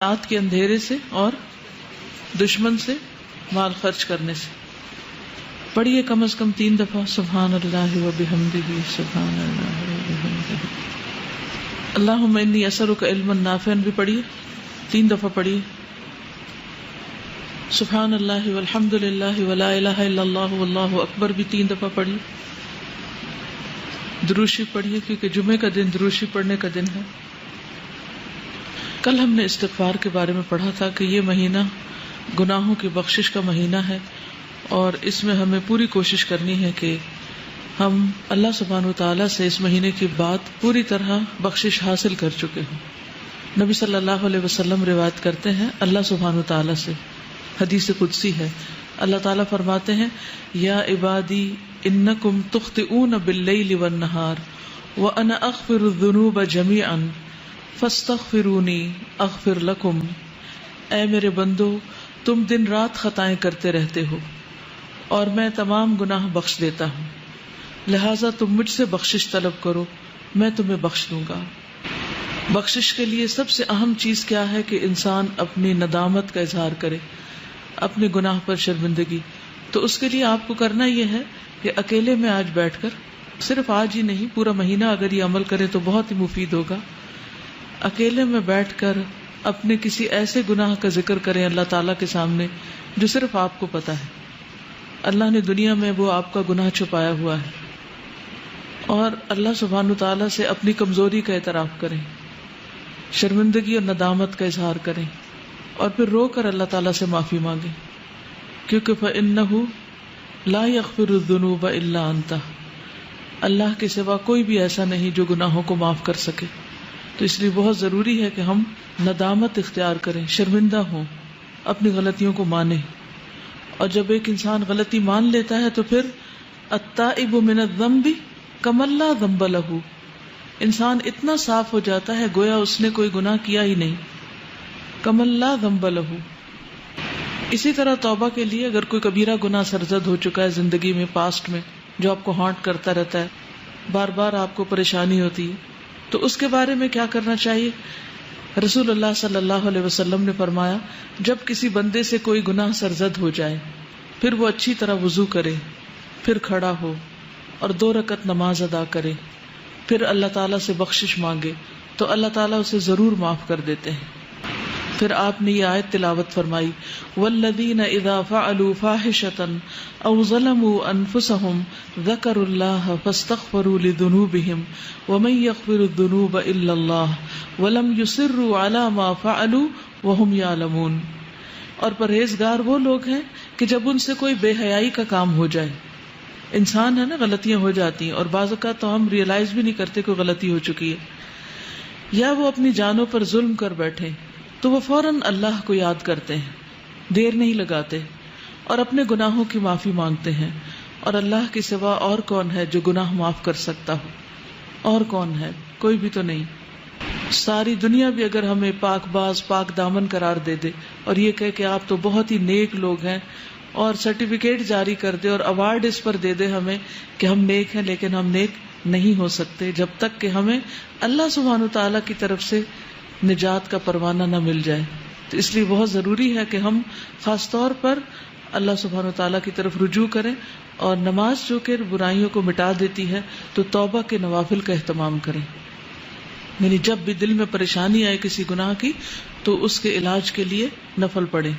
رات کے اندھیرے سے اور دشمن سے مال خرچ کرنے سے. پڑھیے کم از کم 3 دفعہ سبحان اللہ و بحمدہ سبحان اللہ و بحمدہ. اللہم انی اسألک علما نافعا بھی پڑھیے 3 دفعہ پڑھیے. سبحان اللہ والحمد للہ ولا الہ الا اللہ واللہ اکبر بھی 3 دفعہ پڑھیے. درود شریف پڑھیے کیونکہ جمعے کا دن درود شریف پڑھنے کا دن ہے. کل ہم نے استغفار کے بارے میں پڑھا تھا کہ یہ مہینہ گناہوں کی بخشش کا مہینہ ہے اور اس میں ہمیں پوری کوشش کرنی ہے کہ ہم اللہ سبحانہ وتعالی سے اس مہینے کی بات پوری طرح بخشش حاصل کر چکے ہوں. نبی صلی اللہ علیہ وسلم روایت کرتے ہیں اللہ سبحانہ وتعالی سے، حدیث قدسی ہے، اللہ تعالیٰ فرماتے ہیں یا عبادی انکم تخطئون باللیل والنہار وانا اغفر الذنوب جمیعا فاستغفرونی اغفر لکم. اے میرے بندو تم دن رات خطائیں کرتے رہتے ہو اور میں تمام گناہ بخش دیتا ہوں، لہٰذا تم مجھ سے بخشش طلب کرو میں تمہیں بخش دوں گا. بخشش کے لیے سب سے اہم چیز کیا ہے کہ انسان اپنی ندامت کا اظہار کرے، اپنے گناہ پر شرمندگی. تو اس کے لیے آپ کو کرنا یہ ہے کہ اکیلے میں آج بیٹھ کر، صرف آج ہی نہیں پورا مہینہ اگر یہ عمل کرے تو بہت ہی مفید ہوگا. اکیلے میں بیٹھ کر اپنے کسی ایسے گناہ کا ذکر کریں اللہ تعالیٰ کے سامنے جو صرف آپ کو پتا ہے. اللہ نے دنیا میں وہ آپ کا گناہ چھپایا ہوا ہے، اور اللہ سبحانہ تعالیٰ سے اپنی کمزوری کا اعتراف کریں، شرمندگی اور ندامت کا اظہار کریں، اور پھر رو کر اللہ تعالیٰ سے معافی مانگیں، کیونکہ فَإِنَّهُ لَا يَغْفِرُ الذُّنُوبَ إِلَّا أَنْتَ. اللہ کے سوا کوئی بھی ایسا نہیں جو گناہوں کو معاف کر سکے. تو اس لیے بہت ضروری ہے کہ ہم ندامت اختیار کریں، شرمندہ ہوں، اپنی غلطیوں کو مانیں. اور جب ایک انسان غلطی مان لیتا ہے تو پھر التائب من الذنب کمن لا ذنب لہ، انسان اتنا صاف ہو جاتا ہے گویا اس نے کوئی گناہ کیا ہی نہیں. کمن لا ذنب لہ. اسی طرح توبہ کے لیے اگر کوئی کبیرہ گناہ سرزد ہو چکا ہے زندگی میں، پاسٹ میں، جو آپ کو ہانٹ کرتا رہتا ہے، بار بار آپ کو پریشانی ہوتی ہے، تو اس کے بارے میں کیا کرنا چاہیے؟ رسول اللہ صلی اللہ علیہ وسلم نے فرمایا جب کسی بندے سے کوئی گناہ سرزد ہو جائے پھر وہ اچھی طرح وضو کرے، پھر کھڑا ہو اور 2 رکعت نماز ادا کرے، پھر اللہ تعالیٰ سے بخشش مانگے تو اللہ تعالیٰ اسے ضرور معاف کر دیتے ہیں. پھر آپ نے یہ آیت تلاوت فرمائی والذین اذا فعلوا فاحشۃ او ظلموا انفسهم ذکروا اللہ فاستغفروا لذنوبهم ومن یغفر الذنوب الا اللہ ولم یصروا علی ما فعلوا وهم یعلمون. اور پرہیزگار وہ لوگ ہیں کہ جب ان سے کوئی بے حیائی کا کام ہو جائے، انسان ہے نا، غلطیاں ہو جاتی ہیں اور بعض اوقات تو ہم ریئلائز بھی نہیں کرتے کہ غلطی ہو چکی ہے، یا وہ اپنی جانوں پر ظلم کر بیٹھے تو وہ فوراً اللہ کو یاد کرتے ہیں، دیر نہیں لگاتے اور اپنے گناہوں کی معافی مانگتے ہیں. اور اللہ کے سوا اور کون ہے جو گناہ معاف کر سکتا ہو؟ اور کون ہے؟ کوئی بھی تو نہیں. ساری دنیا بھی اگر ہمیں پاک باز پاک دامن قرار دے دے اور یہ کہے کہ آپ تو بہت ہی نیک لوگ ہیں، اور سرٹیفکیٹ جاری کر دے اور ایوارڈ اس پر دے دے ہمیں کہ ہم نیک ہیں، لیکن ہم نیک نہیں ہو سکتے جب تک کہ ہمیں اللہ سبحانہ تعالیٰ کی طرف سے نجات کا پروانہ نہ مل جائے. تو اس لیے بہت ضروری ہے کہ ہم خاص طور پر اللہ سبحانہ تعالیٰ کی طرف رجوع کریں، اور نماز جو کہ برائیوں کو مٹا دیتی ہے تو توبہ کے نوافل کا اہتمام کریں. یعنی جب بھی دل میں پریشانی آئے کسی گناہ کی تو اس کے علاج کے لیے نفل پڑھیں،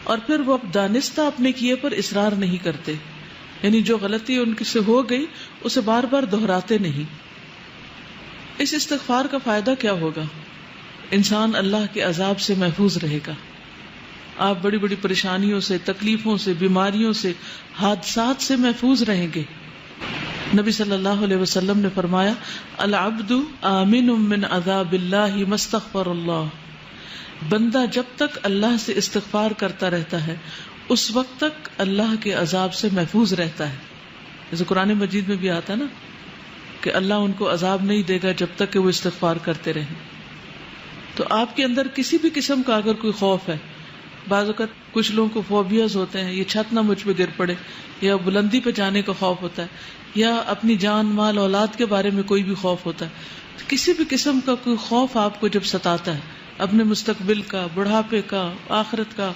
اور پھر وہ دانستہ اپنے کیے پر اصرار نہیں کرتے، یعنی جو غلطی ان سے ہو گئی اسے بار بار دہراتے نہیں. اس استغفار کا فائدہ کیا ہوگا؟ انسان اللہ کے عذاب سے محفوظ رہے گا. آپ بڑی بڑی پریشانیوں سے، تکلیفوں سے، بیماریوں سے، حادثات سے محفوظ رہیں گے. نبی صلی اللہ علیہ وسلم نے فرمایا العبد آمن من عذاب اللہ ما استغفر اللہ. بندہ جب تک اللہ سے استغفار کرتا رہتا ہے اس وقت تک اللہ کے عذاب سے محفوظ رہتا ہے. جیسے قرآن مجید میں بھی آتا نا کہ اللہ ان کو عذاب نہیں دے گا جب تک کہ وہ استغفار کرتے رہیں. تو آپ کے اندر کسی بھی قسم کا اگر کوئی خوف ہے، بعض اوقات کچھ لوگوں کو فوبیاز ہوتے ہیں، یہ چھت نہ مجھ پہ گر پڑے، یا بلندی پہ جانے کا خوف ہوتا ہے، یا اپنی جان مال اولاد کے بارے میں کوئی بھی خوف ہوتا ہے. کسی بھی قسم کا کوئی خوف آپ کو جب ستاتا ہے اپنے مستقبل کا، بڑھاپے کا، آخرت کا.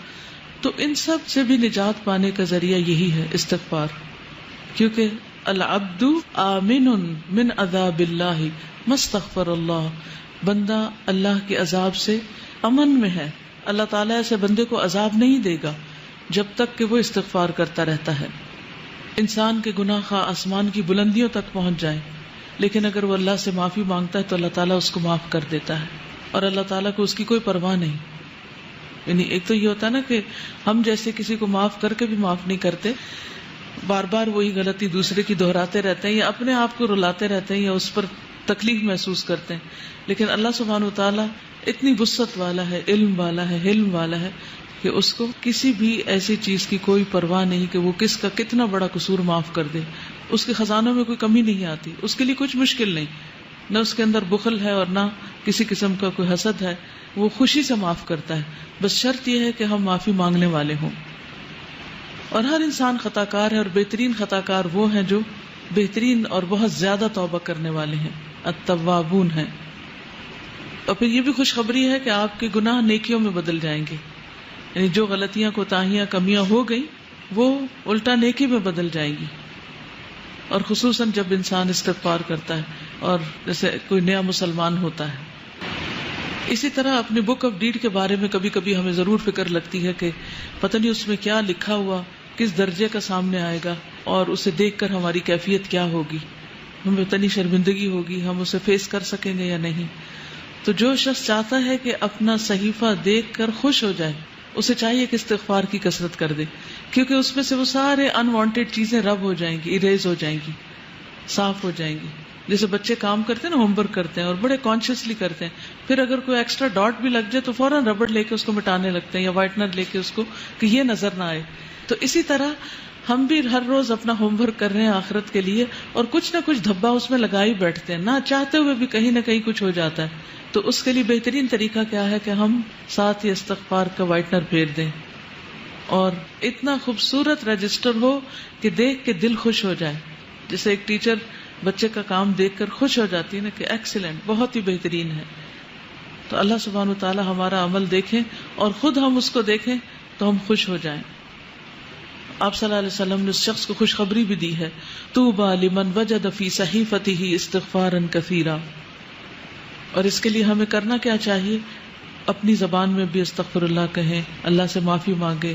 تو ان سب سے بھی نجات پانے کا ذریعہ یہی ہے استغفار. کیونکہ العبد آمن من عذاب اللہ ما استغفر اللہ، بندہ اللہ کے عذاب سے امن میں ہے. اللہ تعالیٰ ایسے بندے کو عذاب نہیں دے گا جب تک کہ وہ استغفار کرتا رہتا ہے. انسان کے گناہ خواہ آسمان کی بلندیوں تک پہنچ جائیں، لیکن اگر وہ اللہ سے معافی مانگتا ہے تو اللہ تعالیٰ اس کو معاف کر دیتا ہے، اور اللہ تعالیٰ کو اس کی کوئی پرواہ نہیں. یعنی ایک تو یہ ہوتا ہے نا کہ ہم جیسے کسی کو معاف کر کے بھی معاف نہیں کرتے، بار بار وہی غلطی دوسرے کی دہراتے رہتے ہیں، یا اپنے آپ کو رلاتے رہتے ہیں، یا اس پر تکلیف محسوس کرتے ہیں. لیکن اللہ سبحانہ وتعالیٰ اتنی وسعت والا ہے، علم والا ہے، حلم والا ہے کہ اس کو کسی بھی ایسی چیز کی کوئی پرواہ نہیں کہ وہ کس کا کتنا بڑا قصور معاف کر دے. اس کے خزانوں میں کوئی کمی نہیں آتی، اس کے لیے کچھ مشکل نہیں، نہ اس کے اندر بخل ہے اور نہ کسی قسم کا کوئی حسد ہے. وہ خوشی سے معاف کرتا ہے. بس شرط یہ ہے کہ ہم معافی مانگنے والے ہوں. اور ہر انسان خطا کار ہے، اور بہترین خطا کار وہ ہیں جو بہترین اور بہت زیادہ توبہ کرنے والے ہیں، التوابون ہیں. اور پھر یہ بھی خوشخبری ہے کہ آپ کے گناہ نیکیوں میں بدل جائیں گے. یعنی جو غلطیاں، کوتاہیاں، کمیاں ہو گئی وہ الٹا نیکی میں بدل جائیں گی. اور خصوصاً جب انسان استغفار کرتا ہے اور جیسے کوئی نیا مسلمان ہوتا ہے. اسی طرح اپنی بک آف ڈیڈ کے بارے میں کبھی کبھی ہمیں ضرور فکر لگتی ہے کہ پتہ نہیں اس میں کیا لکھا ہوا کس درجے کا سامنے آئے گا، اور اسے دیکھ کر ہماری کیفیت کیا ہوگی، ہمیں اتنی شرمندگی ہوگی، ہم اسے فیس کر سکیں گے یا نہیں. تو جو شخص چاہتا ہے کہ اپنا صحیفہ دیکھ کر خوش ہو جائے، اسے چاہیے کہ استغفار کی کثرت کر دے، کیونکہ اس میں سے وہ سارے انوانٹیڈ چیزیں رب ہو جائیں گی، اریز ہو جائیں گی، صاف ہو جائیں گی. جیسے بچے کام کرتے ہیں نا، ہوم ورک کرتے ہیں اور بڑے کانشیسلی کرتے ہیں، پھر اگر کوئی ایکسٹرا ڈاٹ بھی لگ جائے تو فوراً ربڑ لے کے اس کو مٹانے لگتے ہیں، یا وائٹنر لے کے اس کو، کہ یہ نظر نہ آئے. تو اسی طرح ہم بھی ہر روز اپنا ہوم ورک کر رہے ہیں آخرت کے لیے، اور کچھ نہ کچھ دھبا اس میں لگا ہی بیٹھتے ہیں، نہ چاہتے ہوئے بھی کہیں نہ کہیں کچھ ہو جاتا ہے. تو اس کے لیے بہترین طریقہ کیا ہے کہ ہم ساتھ ہی استغفار کا وائٹنر پھیر دیں، اور اتنا خوبصورت رجسٹر ہو کہ دیکھ کے دل خوش ہو جائے. جیسے ایک ٹیچر بچے کا کام دیکھ کر خوش ہو جاتی ہے نا کہ ایکسیلنٹ، بہت ہی بہترین ہے. تو اللہ سبحانہ وتعالی ہمارا عمل دیکھیں اور خود ہم اس کو دیکھیں تو ہم خوش ہو جائیں. آپ صلی اللہ علیہ وسلم نے اس شخص کو خوشخبری بھی دی ہے، طوبی لمن وجد فی صحیفته استغفارا کثیرا. اور اس کے لیے ہمیں کرنا کیا چاہیے؟ اپنی زبان میں بھی استغفر اللہ کہیں، اللہ سے معافی مانگے،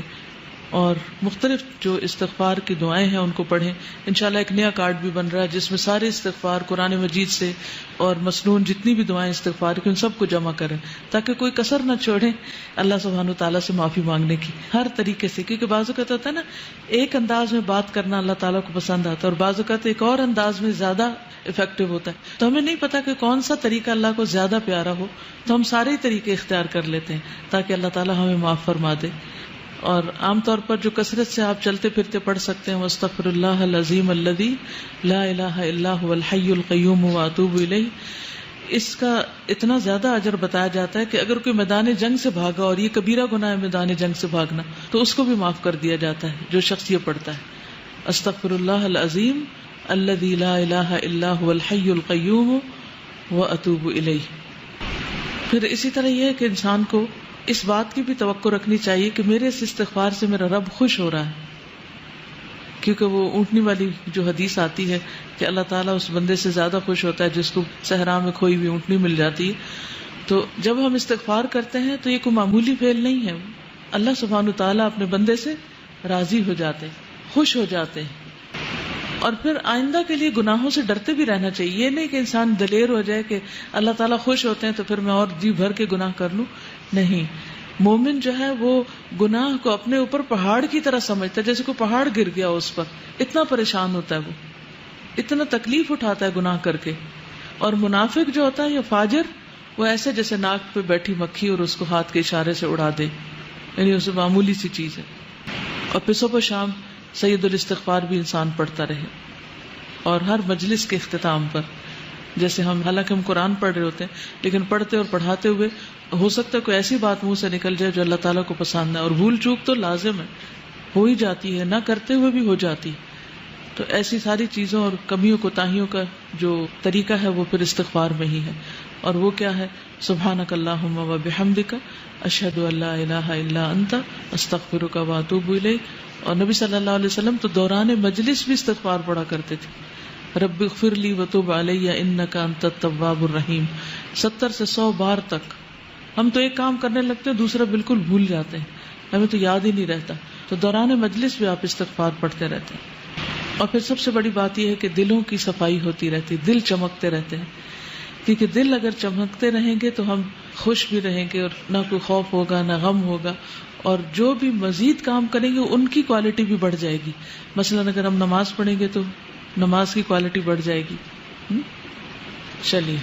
اور مختلف جو استغفار کی دعائیں ہیں ان کو پڑھیں. انشاءاللہ ایک نیا کارڈ بھی بن رہا ہے جس میں سارے استغفار قرآن مجید سے اور مسنون جتنی بھی دعائیں استغفار کی ان سب کو جمع کریں، تاکہ کوئی کسر نہ چھوڑیں اللہ سبحانہ وتعالیٰ سے معافی مانگنے کی ہر طریقے سے. کیونکہ بعض اوقات ہوتا ہے نا، ایک انداز میں بات کرنا اللہ تعالیٰ کو پسند آتا ہے، اور بعض اوقات ایک اور انداز میں زیادہ افیکٹو ہوتا ہے. تو ہمیں نہیں پتا کہ کون سا طریقہ اللہ کو زیادہ پیارا ہو، تو ہم سارے طریقے اختیار کر لیتے ہیں تاکہ اللہ تعالیٰ ہمیں معاف فرما دے. اور عام طور پر جو کثرت سے آپ چلتے پھرتے پڑھ سکتے ہیں، واستغفر اللہ العظیم الذی لا الہ الا هو الحی القیوم واتوب الیہ، اس کا اتنا زیادہ اجر بتایا جاتا ہے کہ اگر کوئی میدان جنگ سے بھاگا، اور یہ کبیرہ گناہ ہے میدان جنگ سے بھاگنا، تو اس کو بھی معاف کر دیا جاتا ہے جو شخص یہ پڑھتا ہے، استغفر اللہ العظیم الذی لا الہ الا هو الحی القیوم واتوب الیہ. پھر اسی طرح یہ ہے کہ انسان کو اس بات کی بھی توقع رکھنی چاہیے کہ میرے اس استغفار سے میرا رب خوش ہو رہا ہے. کیونکہ وہ اونٹنی والی جو حدیث آتی ہے کہ اللہ تعالیٰ اس بندے سے زیادہ خوش ہوتا ہے جس کو صحرا میں کھوئی ہوئی اونٹنی مل جاتی ہے. تو جب ہم استغفار کرتے ہیں تو یہ کوئی معمولی فعل نہیں ہے. اللہ سبحانہ تعالیٰ اپنے بندے سے راضی ہو جاتے ہیں، خوش ہو جاتے ہیں. اور پھر آئندہ کے لیے گناہوں سے ڈرتے بھی رہنا چاہیے. یہ نہیں کہ انسان دلیر ہو جائے کہ اللہ تعالیٰ خوش ہوتے ہیں تو پھر میں اور جی بھر کے گناہ کر لوں. نہیں، مومن جو ہے وہ گناہ کو اپنے اوپر پہاڑ کی طرح سمجھتا ہے، جیسے کوئی پہاڑ گر گیا اس پر، اتنا پریشان ہوتا ہے، وہ اتنا تکلیف اٹھاتا ہے گناہ کر کے. اور منافق جو ہوتا ہے یا فاجر، وہ ایسے جیسے ناک پہ بیٹھی مکھی اور اس کو ہاتھ کے اشارے سے اڑا دے، یعنی اسے معمولی سی چیز ہے. اور پھر صبح شام سید الاستغفار بھی انسان پڑھتا رہے، اور ہر مجلس کے اختتام پر، جیسے ہم حالانکہ ہم قرآن پڑھ رہے ہوتے ہیں لیکن پڑھتے اور پڑھاتے ہوئے ہو سکتا ہے کوئی ایسی بات منہ سے نکل جائے جو اللہ تعالیٰ کو پسند ہے، اور بھول چوک تو لازم ہے، ہو ہی جاتی ہے، نہ کرتے ہوئے بھی ہو جاتی. تو ایسی ساری چیزوں اور کمیوں کوتاہیوں کا جو طریقہ ہے وہ پھر استغفار میں ہی ہے. اور وہ کیا ہے؟ سبحانک اللہم و بحمدک اشہد ان لا الہ الا انت استغفرک و اتوب الیک. اور نبی صلی اللہ علیہ وسلم تو دوران مجلس بھی استغفار پڑھا کرتے تھے، رب اغفر لی وتب علی انک انت التواب الرحیم، 70 سے 100 بار تک. ہم تو ایک کام کرنے لگتے ہیں دوسرا بالکل بھول جاتے ہیں، ہمیں تو یاد ہی نہیں رہتا. تو دوران مجلس بھی آپ استغفار پڑھتے رہتے ہیں. اور پھر سب سے بڑی بات یہ ہے کہ دلوں کی صفائی ہوتی رہتی، دل چمکتے رہتے ہیں، کیونکہ دل اگر چمکتے رہیں گے تو ہم خوش بھی رہیں گے اور نہ کوئی خوف ہوگا نہ غم ہوگا، اور جو بھی مزید کام کریں گے ان کی کوالٹی بھی بڑھ جائے گی. مثلا اگر ہم نماز پڑھیں گے تو نماز کی کوالٹی بڑھ جائے گی. چلیے